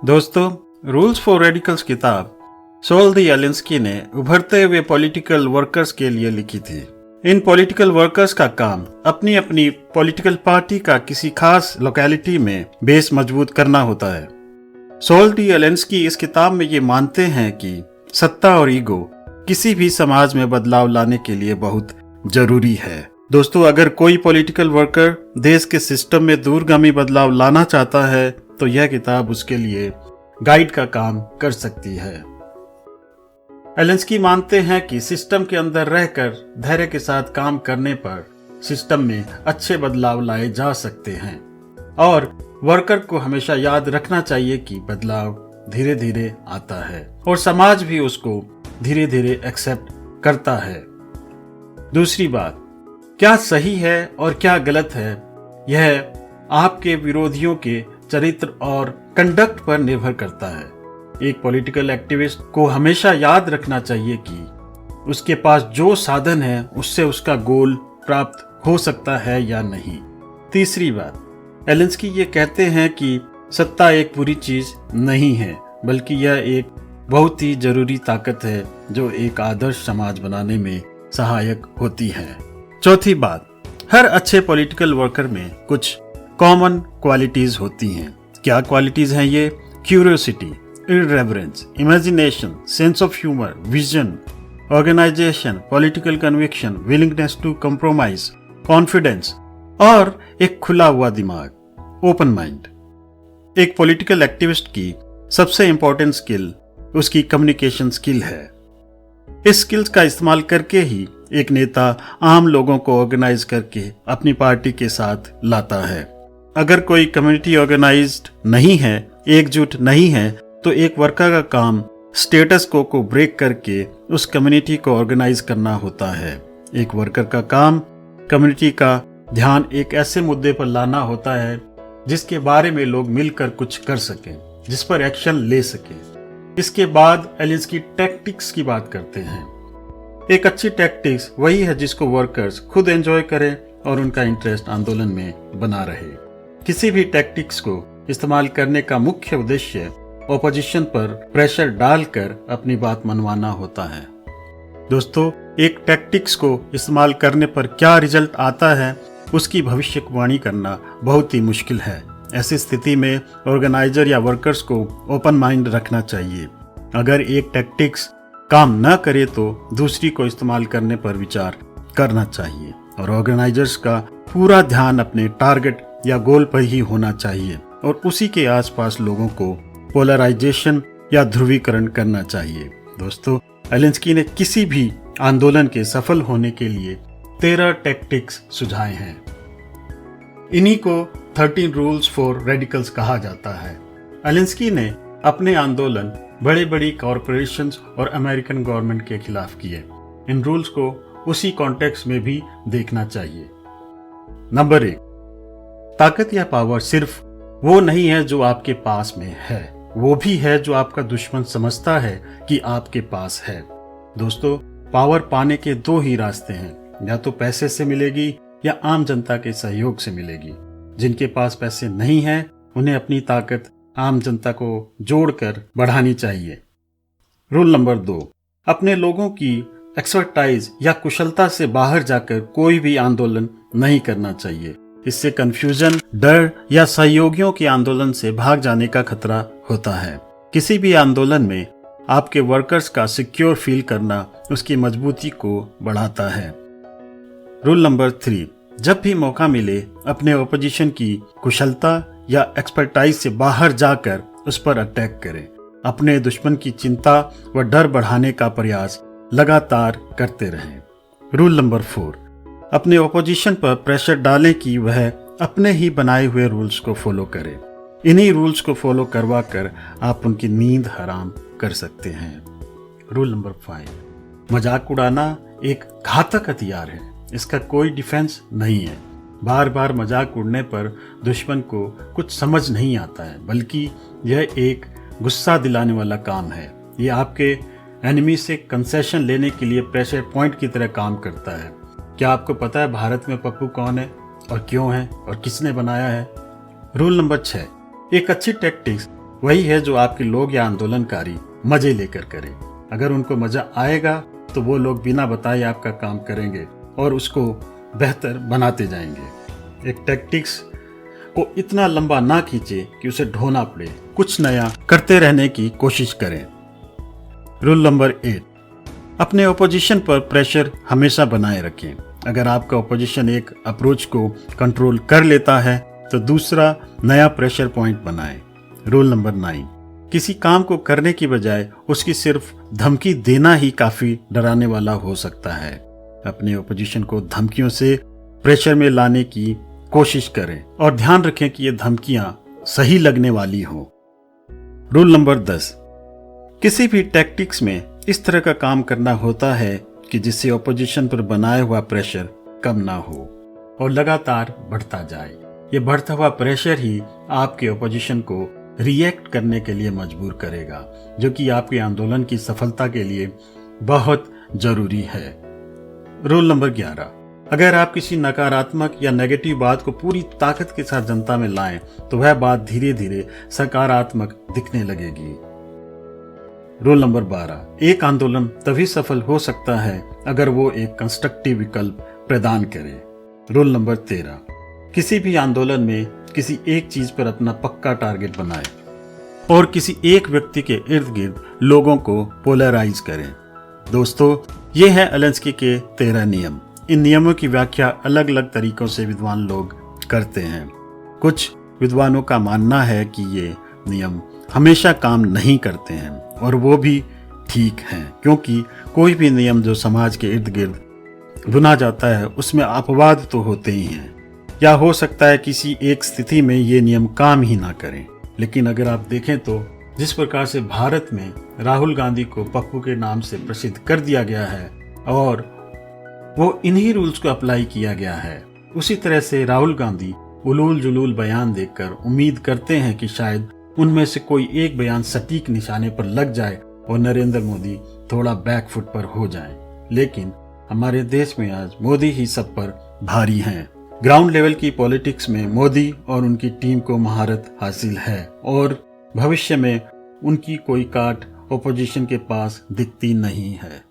दोस्तों, rules for radicals किताब soul दी Elinsky ने उभरते हुए पॉलिटिकल वर्कर्स के लिए लिखी थी। इन पॉलिटिकल वर्कर्स का काम अपनी अपनी पॉलिटिकल पार्टी का किसी खास लोकेलिटी में बेस मजबूत करना होता है। सोल दी एलिंस्की इस किताब में ये मानते हैं कि सत्ता और ईगो किसी भी समाज में बदलाव लाने के लिए बहुत जरूरी है। दोस्तों, अगर कोई पॉलिटिकल वर्कर देश के सिस्टम में दूरगामी बदलाव लाना चाहता है तो यह किताब उसके लिए गाइड का काम कर सकती है। एलिंस्की मानते हैं कि सिस्टम के अंदर रहकर धैर्य के साथ काम करने पर सिस्टम में अच्छे बदलाव लाए जा सकते हैं और वर्कर को हमेशा याद रखना चाहिए कि बदलाव धीरे धीरे आता है और समाज भी उसको धीरे धीरे एक्सेप्ट करता है। दूसरी बात, क्या सही है और क्या गलत है, यह आपके विरोधियों के चरित्र और कंडक्ट पर निर्भर करता है। एक पॉलिटिकल एक्टिविस्ट को हमेशा याद रखना चाहिए कि उसके पास जो साधन है उससे उसका गोल प्राप्त हो सकता है या नहीं। तीसरी बात, एलिंस्की ये कहते हैं कि सत्ता एक बुरी चीज नहीं है, बल्कि यह एक बहुत ही जरूरी ताकत है जो एक आदर्श समाज बनाने में सहायक होती है। चौथी बात, हर अच्छे पॉलिटिकल वर्कर में कुछ कॉमन क्वालिटीज होती हैं। क्या क्वालिटीज हैं ये? Curiosity, irreverence, imagination, sense of humour, vision, organization, political conviction, willingness to compromise, confidence और एक खुला हुआ दिमाग, ओपन माइंड। एक पॉलिटिकल एक्टिविस्ट की सबसे इंपॉर्टेंट स्किल उसकी कम्युनिकेशन स्किल है। इस स्किल्स का इस्तेमाल करके ही एक नेता आम लोगों को ऑर्गेनाइज करके अपनी पार्टी के साथ लाता है। अगर कोई कम्युनिटी ऑर्गेनाइज्ड नहीं है, एकजुट नहीं है, तो एक वर्कर का काम स्टेटस को ब्रेक करके उस कम्युनिटी को ऑर्गेनाइज करना होता है। एक वर्कर का काम कम्युनिटी का ध्यान एक ऐसे मुद्दे पर लाना होता है जिसके बारे में लोग मिलकर कुछ कर सकें, जिस पर एक्शन ले सकें। इसके बाद एलिंस्की टैक्टिक्स की बात करते हैं। एक अच्छी टैक्टिक्स वही है जिसको वर्कर्स खुद एंजॉय करें और उनका इंटरेस्ट आंदोलन में बना रहे। किसी भी टैक्टिक्स को इस्तेमाल करने का मुख्य उद्देश्य ऑपोजिशन पर प्रेशर डालकर अपनी बात मनवाना होता है। दोस्तों, एक टैक्टिक्स को इस्तेमाल करने पर क्या रिजल्ट आता है उसकी भविष्यवाणी करना बहुत ही मुश्किल है। ऐसी स्थिति में ऑर्गेनाइजर या वर्कर्स को ओपन माइंड रखना चाहिए। अगर एक टैक्टिक्स काम न करे तो दूसरी को इस्तेमाल करने पर विचार करना चाहिए और ऑर्गेनाइजर्स का पूरा ध्यान अपने टारगेट या गोल पर ही होना चाहिए और उसी के आसपास लोगों को पोलराइजेशन या ध्रुवीकरण करना चाहिए। दोस्तों, एलिंस्की ने किसी भी आंदोलन के सफल होने के लिए 13 टैक्टिक्स सुझाए हैं। इन्हीं को 13 रूल्स फॉर रेडिकल्स कहा जाता है। एलिंस्की ने अपने आंदोलन बड़ी बड़ी कॉरपोरेशंस और अमेरिकन गवर्नमेंट के खिलाफ किए। इन रूल्स को उसी कॉन्टेक्स्ट में भी देखना चाहिए। नंबर 1, ताकत या पावर सिर्फ वो नहीं है जो आपके पास में है, वो भी है जो आपका दुश्मन समझता है कि आपके पास है। दोस्तों, पावर पाने के 2 ही रास्ते हैं, या तो पैसे से मिलेगी या आम जनता के सहयोग से मिलेगी। जिनके पास पैसे नहीं है उन्हें अपनी ताकत आम जनता को जोड़कर बढ़ानी चाहिए। रूल नंबर 2, अपने लोगों की एक्सपर्टाइज या कुशलता से बाहर जाकर कोई भी आंदोलन नहीं करना चाहिए। इससे कंफ्यूजन, डर या सहयोगियों के आंदोलन से भाग जाने का खतरा होता है। किसी भी आंदोलन में आपके वर्कर्स का सिक्योर फील करना उसकी मजबूती को बढ़ाता है। रूल नंबर 3, जब भी मौका मिले अपने ऑपोजिशन की कुशलता या एक्सपर्टाइज से बाहर जाकर उस पर अटैक करें। अपने दुश्मन की चिंता व डर बढ़ाने का प्रयास लगातार करते रहें। रूल नंबर 4, अपने ऑपोजिशन पर प्रेशर डालें कि वह अपने ही बनाए हुए रूल्स को फॉलो करे। इन्हीं रूल्स को फॉलो करवा कर आप उनकी नींद हराम कर सकते हैं। रूल नंबर 5, मजाक उड़ाना एक घातक हथियार है। इसका कोई डिफेंस नहीं है। बार बार मजाक उड़ने पर दुश्मन को कुछ समझ नहीं आता है, बल्कि यह एक गुस्सा दिलाने वाला काम है। यह आपके एनिमी से कंसेशन लेने के लिए प्रेशर पॉइंट की तरह काम करता है। क्या आपको पता है भारत में पप्पू कौन है और क्यों है और किसने बनाया है? रूल नंबर 6, एक अच्छी टैक्टिक्स वही है जो आपके लोग या आंदोलनकारी मजे लेकर करें। अगर उनको मजा आएगा तो वो लोग बिना बताए आपका काम करेंगे और उसको बेहतर बनाते जाएंगे। एक टैक्टिक्स को इतना लंबा ना खींचे कि उसे ढोना पड़े, कुछ नया करते रहने की कोशिश करें। रूल नंबर 8, अपने ओपोजिशन पर प्रेशर हमेशा बनाए रखें। अगर आपका ओपोजिशन एक अप्रोच को कंट्रोल कर लेता है तो दूसरा नया प्रेशर पॉइंट बनाएं। रूल नंबर 9, किसी काम को करने की बजाय उसकी सिर्फ धमकी देना ही काफी डराने वाला हो सकता है। अपने ओपोजिशन को धमकियों से प्रेशर में लाने की कोशिश करें और ध्यान रखें कि ये धमकियां सही लगने वाली हों। रूल नंबर 10, किसी भी टैक्टिक्स में इस तरह का काम करना होता है कि जिससे ओपोजिशन पर बनाया हुआ प्रेशर कम ना हो और लगातार बढ़ता जाए। ये बढ़ता हुआ प्रेशर ही आपके ओपोजिशन को रिएक्ट करने के लिए मजबूर करेगा, जो कि आपके आंदोलन की सफलता के लिए बहुत जरूरी है। रूल नंबर 11, अगर आप किसी नकारात्मक या नेगेटिव बात को पूरी ताकत के साथ जनता में लाएं तो वह बात धीरे धीरे सकारात्मक दिखने लगेगी। रूल नंबर 12, एक आंदोलन तभी सफल हो सकता है अगर वो एक कंस्ट्रक्टिव विकल्प प्रदान करे। रूल नंबर 13, किसी भी आंदोलन में किसी एक चीज पर अपना पक्का टारगेट बनाएं और किसी एक व्यक्ति के इर्द गिर्द लोगों को पोलराइज करें। दोस्तों, ये है एलेंस्की के 13 नियम। इन नियमों की व्याख्या अलग अलग तरीकों से विद्वान लोग करते हैं। कुछ विद्वानों का मानना है कि ये नियम हमेशा काम नहीं करते हैं और वो भी ठीक हैं, क्योंकि कोई भी नियम जो समाज के इर्द गिर्द बुना जाता है उसमें अपवाद तो होते ही हैं, या हो सकता है किसी एक स्थिति में ये नियम काम ही ना करें। लेकिन अगर आप देखें तो जिस प्रकार से भारत में राहुल गांधी को पप्पू के नाम से प्रसिद्ध कर दिया गया है और वो इन्हीं रूल्स को अप्लाई किया गया है, उसी तरह से राहुल गांधी उलूल जुलूल बयान देखकर उम्मीद करते हैं कि शायद उनमें से कोई एक बयान सटीक निशाने पर लग जाए और नरेंद्र मोदी थोड़ा बैकफुट पर हो जाए। लेकिन हमारे देश में आज मोदी ही सब पर भारी हैं। ग्राउंड लेवल की पॉलिटिक्स में मोदी और उनकी टीम को महारत हासिल है और भविष्य में उनकी कोई काट ओपोजिशन के पास दिखती नहीं है।